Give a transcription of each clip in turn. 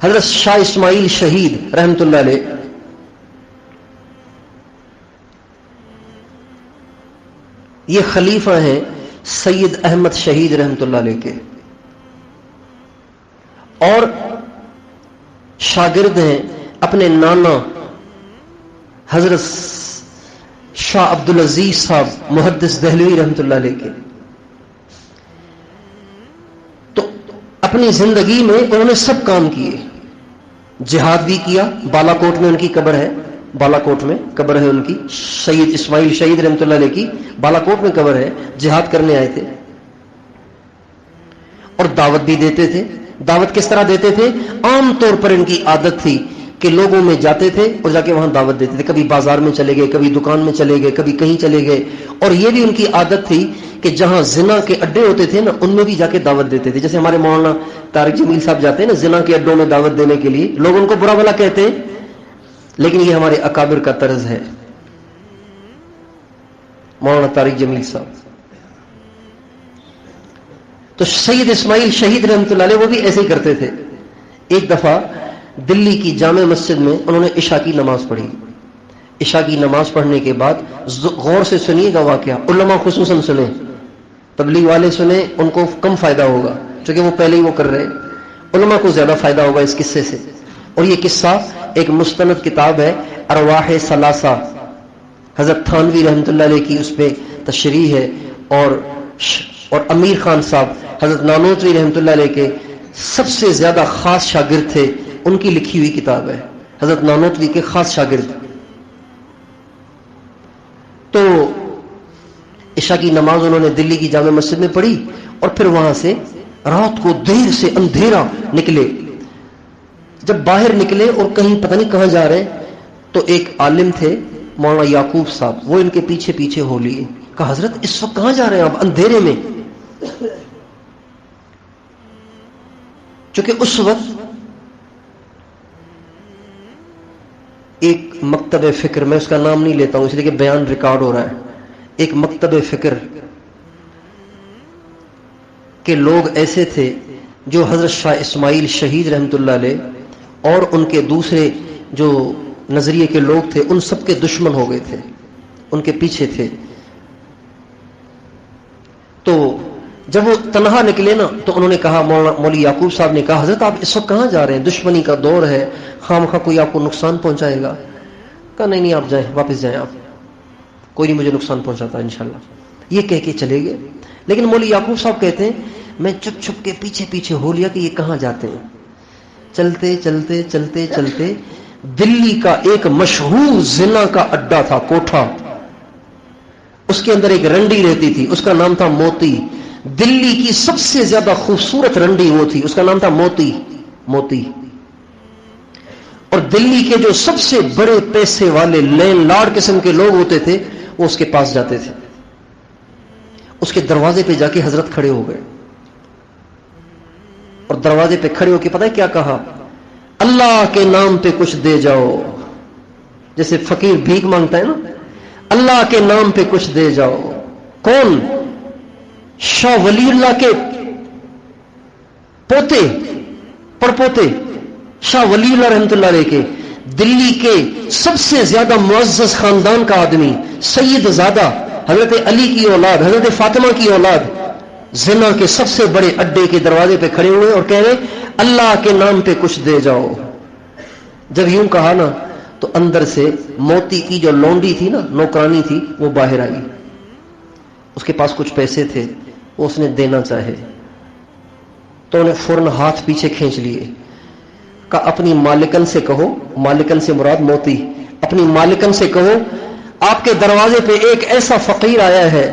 حضرت شاہ اسماعیل شہید رحمت اللہ علیہ، یہ خلیفہ ہیں سید احمد شہید رحمت اللہ علیہ کے، اور شاگرد ہیں اپنے نانا حضرت شاہ عبدالعزیز صاحب محدث دہلوی رحمت اللہ علیہ کے۔ تو اپنی زندگی میں انہوں نے سب کام کیے، جہاد بھی کیا، بالا کوٹ میں ان کی قبر ہے، بالا کوٹ میں قبر ہے ان کی، سید اسماعیل شہید رحمت اللہ علیہ کی بالا کوٹ میں قبر ہے، جہاد کرنے آئے تھے، اور دعوت بھی دیتے تھے۔ دعوت کس طرح دیتے تھے؟ عام طور پر ان کی عادت تھی کہ لوگوں میں جاتے تھے اور جا کے وہاں دعوت دیتے تھے، کبھی بازار میں چلے گئے، کبھی دکان میں چلے گئے، کبھی کہیں چلے گئے، اور یہ بھی ان کی عادت تھی کہ جہاں زنا کے اڈے ہوتے تھے نا ان میں بھی جا کے دعوت دیتے تھے۔ جیسے ہمارے مولانا طارق جمیل صاحب جاتے ہیں نا زنا کے اڈوں میں دعوت دینے کے لیے، لوگ ان کو برا بھلا کہتے ہیں، لیکن یہ ہمارے اکابر کا طرز ہے، مولانا طارق جمیل صاحب۔ تو سید اسماعیل شہید رحمت اللہ علیہ وہ بھی ایسے ہی کرتے تھے۔ ایک دفعہ دلی کی جامع مسجد میں انہوں نے عشاء کی نماز پڑھی۔ عشاء کی نماز پڑھنے کے بعد غور سے سنیے گا واقعہ، علماء خصوصاً سنیں، تبلیغ والے سنیں، ان کو کم فائدہ ہوگا چونکہ وہ پہلے ہی وہ کر رہے ہیں، علماء کو زیادہ فائدہ ہوگا اس قصے سے۔ اور یہ قصہ ایک مستند کتاب ہے ارواح ثلاثہ، حضرت تھانوی رحمت اللہ علیہ کی اس پہ تشریح ہے، اور امیر خان صاحب حضرت نانوتوی رحمت اللہ علیہ کے سب سے زیادہ خاص شاگرد تھے، ان کی لکھی ہوئی کتاب ہے، حضرت نانوتوی کے خاص شاگرد۔ تو عشاء کی نماز انہوں نے دلی کی جامع مسجد میں پڑھی، اور پھر وہاں سے رات کو دیر سے اندھیرا نکلے۔ جب باہر نکلے اور کہیں پتہ نہیں کہاں جا رہے، تو ایک عالم تھے مولانا یعقوب صاحب، وہ ان کے پیچھے پیچھے ہو لیے، کہا حضرت اس وقت کہاں جا رہے ہیں آپ اندھیرے میں؟ چونکہ اس وقت ایک مکتب فکر، میں اس کا نام نہیں لیتا ہوں اس لیے کہ بیان ریکارڈ ہو رہا ہے، ایک مکتب فکر کے لوگ ایسے تھے جو حضرت شاہ اسماعیل شہید رحمت اللہ علیہ اور ان کے دوسرے جو نظریے کے لوگ تھے ان سب کے دشمن ہو گئے تھے، ان کے پیچھے تھے۔ تو جب وہ تنہا نکلے نا تو انہوں نے کہا، مولوی یعقوب صاحب نے کہا حضرت آپ اس وقت کہاں جا رہے ہیں؟ دشمنی کا دور ہے، خام خواہ کوئی آپ کو نقصان پہنچائے گا۔ کہا نہیں نہیں آپ جائیں، واپس جائیں، آپ کوئی نہیں مجھے نقصان پہنچاتا انشاءاللہ۔ یہ کہہ کے چلے گئے، لیکن مولوی یعقوب صاحب کہتے ہیں میں چھپ چھپ کے پیچھے پیچھے ہو لیا کہ یہ کہاں جاتے ہیں۔ چلتے چلتے چلتے چلتے دلی کا ایک مشہور زنا کا اڈا تھا کوٹھا، اس کے اندر ایک رنڈی رہتی تھی، اس کا نام تھا موتی۔ دلی کی سب سے زیادہ خوبصورت رنڈی وہ تھی، اس کا نام تھا موتی۔ موتی اور دلی کے جو سب سے بڑے پیسے والے لینڈ لارڈ قسم کے لوگ ہوتے تھے وہ اس کے پاس جاتے تھے۔ اس کے دروازے پہ جا کے حضرت کھڑے ہو گئے، اور دروازے پہ کھڑے ہو کے پتہ ہے کیا کہا؟ اللہ کے نام پہ کچھ دے جاؤ، جیسے فقیر بھیک مانگتا ہے نا، اللہ کے نام پہ کچھ دے جاؤ۔ کون؟ شاہ ولی اللہ کے پوتے پڑپوتے، شاہ ولی اللہ رحمت اللہ علیہ کے، دلی کے سب سے زیادہ معزز خاندان کا آدمی، سید زادہ، حضرت علی کی اولاد، حضرت فاطمہ کی اولاد، زنا کے سب سے بڑے اڈے کے دروازے پہ کھڑے ہوئے اور کہہ رہے اللہ کے نام پہ کچھ دے جاؤ۔ جب یوں کہا نا تو اندر سے موتی کی جو لونڈی تھی نا، نوکرانی تھی، وہ باہر آئی، اس کے پاس کچھ پیسے تھے، وہ اس نے دینا چاہے تو انہیں فوراً ہاتھ پیچھے کھینچ لیے، کہا اپنی مالکن سے کہو، مالکن سے مراد موتی، اپنی مالکن سے کہو آپ کے دروازے پہ ایک ایسا فقیر آیا ہے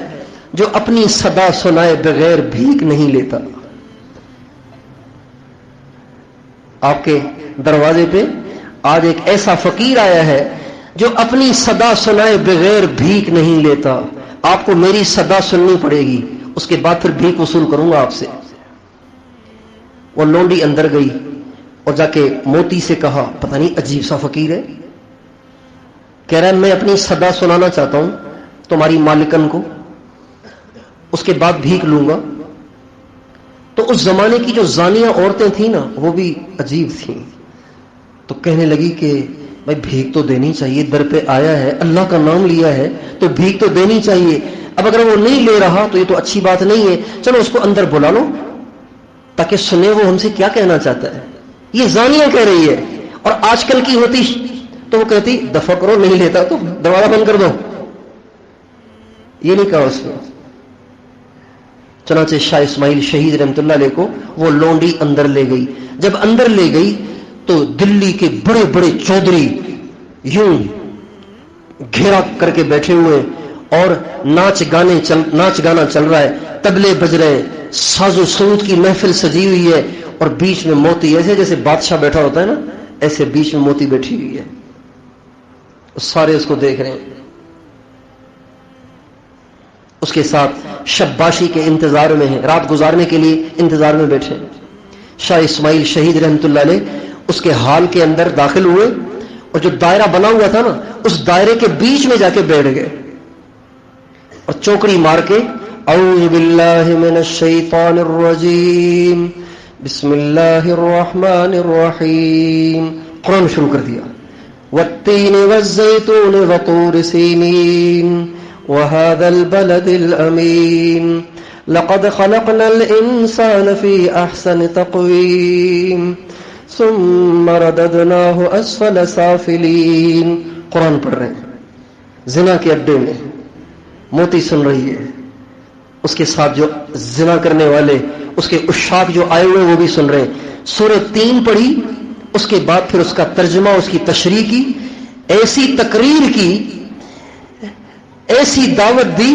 جو اپنی صدا سنائے بغیر بھیک نہیں لیتا۔ آپ کے دروازے پہ آج ایک ایسا فقیر آیا ہے جو اپنی صدا سنائے بغیر بھیک نہیں لیتا، آپ کو میری صدا سننی پڑے گی، اس کے بعد پھر بھیک وصول کروں گا آپ سے۔ وہ لونڈی اندر گئی اور جا کے موتی سے کہا، پتہ نہیں عجیب سا فقیر ہے، کہہ رہا ہے میں اپنی صدا سنانا چاہتا ہوں تمہاری مالکن کو، اس کے بعد بھیک لوں گا۔ تو اس زمانے کی جو زانیہ عورتیں تھیں نا وہ بھی عجیب تھیں، تو کہنے لگی کہ بھائی بھیک تو دینی چاہیے، در پہ آیا ہے، اللہ کا نام لیا ہے تو بھیک تو دینی چاہیے. اب اگر وہ نہیں لے رہا تو یہ تو اچھی بات نہیں ہے، چلو اس کو اندر بلا لو تاکہ سنے وہ ہم سے کیا کہنا چاہتا ہے. یہ زانیہ کہہ رہی ہے. اور آج کل کی ہوتی تو وہ کہتی دفع کرو، نہیں لیتا تو دروازہ بند کر دو. یہ نہیں کہا اس نے. چنانچہ شاہ اسماعیل شہید رحمت اللہ علیہ کو وہ لونڈی اندر لے گئی. جب اندر لے گئی تو دلی کے بڑے بڑے چودھری یوں گھیرا کر کے بیٹھے ہوئے اور ناچ گانا چل رہا ہے، تبلے بج رہے ہیں، ساز و سرود کی محفل سجی ہوئی ہے، اور بیچ میں موتی ایسے جیسے بادشاہ بیٹھا ہوتا ہے نا، ایسے بیچ میں موتی بیٹھی ہوئی ہے. سارے اس کو دیکھ رہے ہیں. اس کے ساتھ شباشی کے انتظار میں ہیں، رات گزارنے کے لیے انتظار میں بیٹھے ہیں. شاہ اسماعیل شہید رحمت اللہ علیہ اس کے حال کے اندر داخل ہوئے اور جو دائرہ بنا ہوا تھا نا اس دائرے کے بیچ میں جا کے بیٹھ گئے اور چوکڑی مار کے اعوذ باللہ من الشیطان الرجیم بسم اللہ الرحمن الرحیم قرآن شروع کر دیا. والتین والزیتون وطور سینین وهذا البلد الامین لقد خلقنا الانسان فی احسن تقویم ثم رددناه اسفل سافلین. قرآن پڑھ رہے ہیں. زنا کے اڈے میں موتی سن رہی ہے، اس کے ساتھ جو زنا کرنے والے اس کے عشاق جو آئے ہوئے وہ بھی سن رہے ہیں. سورہ 3 پڑھی، اس کے بعد پھر اس کا ترجمہ، اس کی تشریح کی، ایسی تقریر کی، ایسی دعوت دی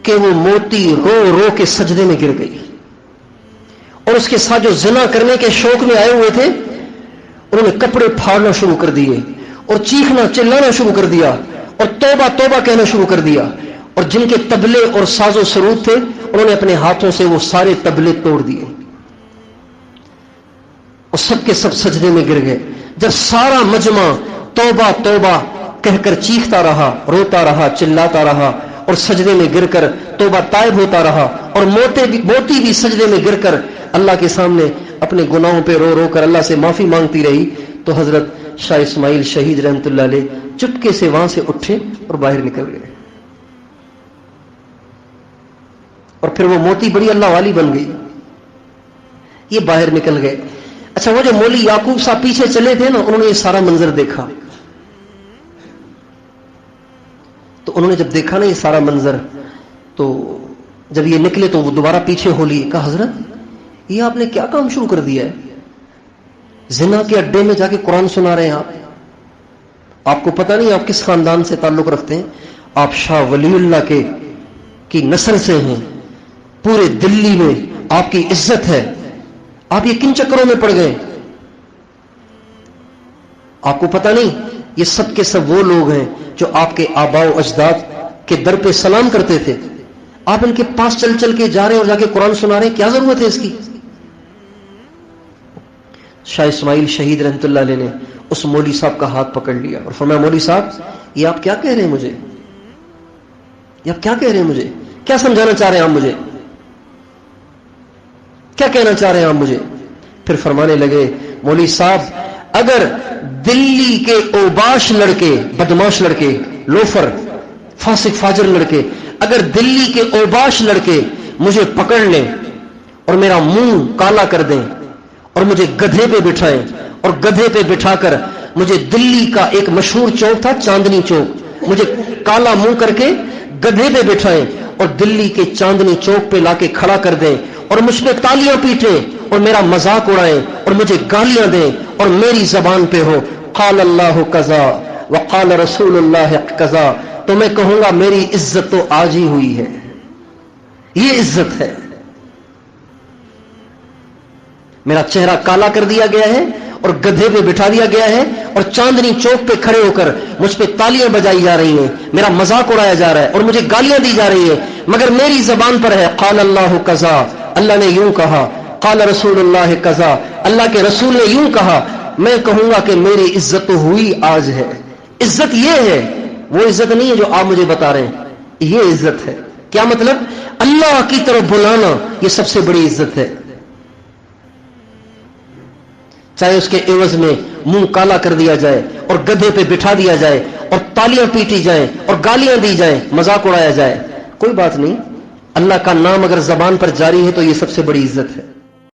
کہ وہ موتی رو رو کے سجدے میں گر گئی. اور اس کے ساتھ جو زنا کرنے کے شوق میں آئے ہوئے تھے انہوں نے کپڑے پھاڑنا شروع کر دیے اور چیخنا چلانا شروع کر دیا اور توبہ توبہ کہنا شروع کر دیا. اور جن کے تبلے اور ساز و سرود تھے انہوں نے اپنے ہاتھوں سے وہ سارے تبلے توڑ دیے اور سب کے سب سجدے میں گر گئے. جب سارا مجمع توبہ توبہ کہہ کر چیختا رہا، روتا رہا، چلاتا رہا اور سجدے میں گر کر توبہ طائب ہوتا رہا، اور موتی بھی سجدے میں گر کر اللہ کے سامنے اپنے گناہوں پہ رو رو کر اللہ سے معافی مانگتی رہی، تو حضرت شاہ اسماعیل شہید رحمت اللہ علیہ چپکے سے وہاں سے اٹھے اور باہر نکل گئے. اور پھر وہ موتی بڑی اللہ والی بن گئی. یہ باہر نکل گئے. اچھا، وہ جو مولی یعقوب صاحب پیچھے چلے تھے نا، انہوں نے یہ سارا منظر دیکھا. تو انہوں نے جب دیکھا نا یہ سارا منظر، تو جب یہ نکلے تو وہ دوبارہ پیچھے ہو لیے. کہا حضرت یہ آپ نے کیا کام شروع کر دیا ہے؟ زنا کے اڈے میں جا کے قرآن سنا رہے ہیں آپ کو پتہ نہیں آپ کس خاندان سے تعلق رکھتے ہیں. آپ شاہ ولی اللہ کی نسل سے ہیں، پورے دلی میں آپ کی عزت ہے، آپ یہ کن چکروں میں پڑ گئے؟ آپ کو پتہ نہیں یہ سب کے سب وہ لوگ ہیں جو آپ کے آباء و اجداد کے در پہ سلام کرتے تھے. آپ ان کے پاس چل چل کے جا رہے ہیں اور جا کے قرآن سنا رہے ہیں، کیا ضرورت ہے اس کی؟ شاہ اسماعیل شہید رحمت اللہ علیہ نے اس مولوی صاحب کا ہاتھ پکڑ لیا اور فرمایا مولوی صاحب یہ آپ کیا کہہ رہے ہیں مجھے؟ یہ آپ کیا کہہ رہے ہیں مجھے؟ کیا سمجھانا چاہ رہے ہیں آپ مجھے؟ کیا کہنا چاہ رہے ہیں آپ مجھے؟ پھر فرمانے لگے مولوی صاحب اگر دلی کے اوباش لڑکے، بدماش لڑکے، لوفر، فاسق فاجر لڑکے، اگر دلی کے اوباش لڑکے مجھے پکڑ لیں اور میرا منہ کالا کر دیں اور مجھے گدھے پہ بٹھائیں اور گدھے پہ بٹھا کر مجھے دلی کا ایک مشہور چوک تھا چاندنی چوک، مجھے کالا منہ کر کے گدھے پہ بٹھائیں اور دلی کے چاندنی چوک پہ لا کے کھڑا کر دیں اور مجھ پہ تالیاں پیٹیں اور میرا مذاق اڑائیں اور مجھے گالیاں دیں اور میری زبان پہ ہو قال اللہ قضا وقال رسول اللہ قضا، تو میں کہوں گا میری عزت تو آج ہی ہوئی ہے. یہ عزت ہے. میرا چہرہ کالا کر دیا گیا ہے اور گدھے پہ بٹھا دیا گیا ہے اور چاندنی چوک پہ کھڑے ہو کر مجھ پہ تالیاں بجائی جا رہی ہیں، میرا مذاق اڑایا جا رہا ہے اور مجھے گالیاں دی جا رہی ہیں، مگر میری زبان پر ہے قال اللہ قضا، اللہ نے یوں کہا، قال رسول اللہ قضا، اللہ کے رسول نے یوں کہا. میں کہوں گا کہ میری عزت تو ہوئی آج ہے. عزت یہ ہے، وہ عزت نہیں ہے جو آپ مجھے بتا رہے ہیں. یہ عزت ہے. کیا مطلب؟ اللہ کی طرف بلانا یہ سب سے بڑی عزت ہے. چاہے اس کے عوض میں منہ کالا کر دیا جائے اور گدھے پہ بٹھا دیا جائے اور تالیاں پیٹی جائیں اور گالیاں دی جائیں، مذاق اڑایا جائے، کوئی بات نہیں۔ اللہ کا نام اگر زبان پر جاری ہے تو یہ سب سے بڑی عزت ہے۔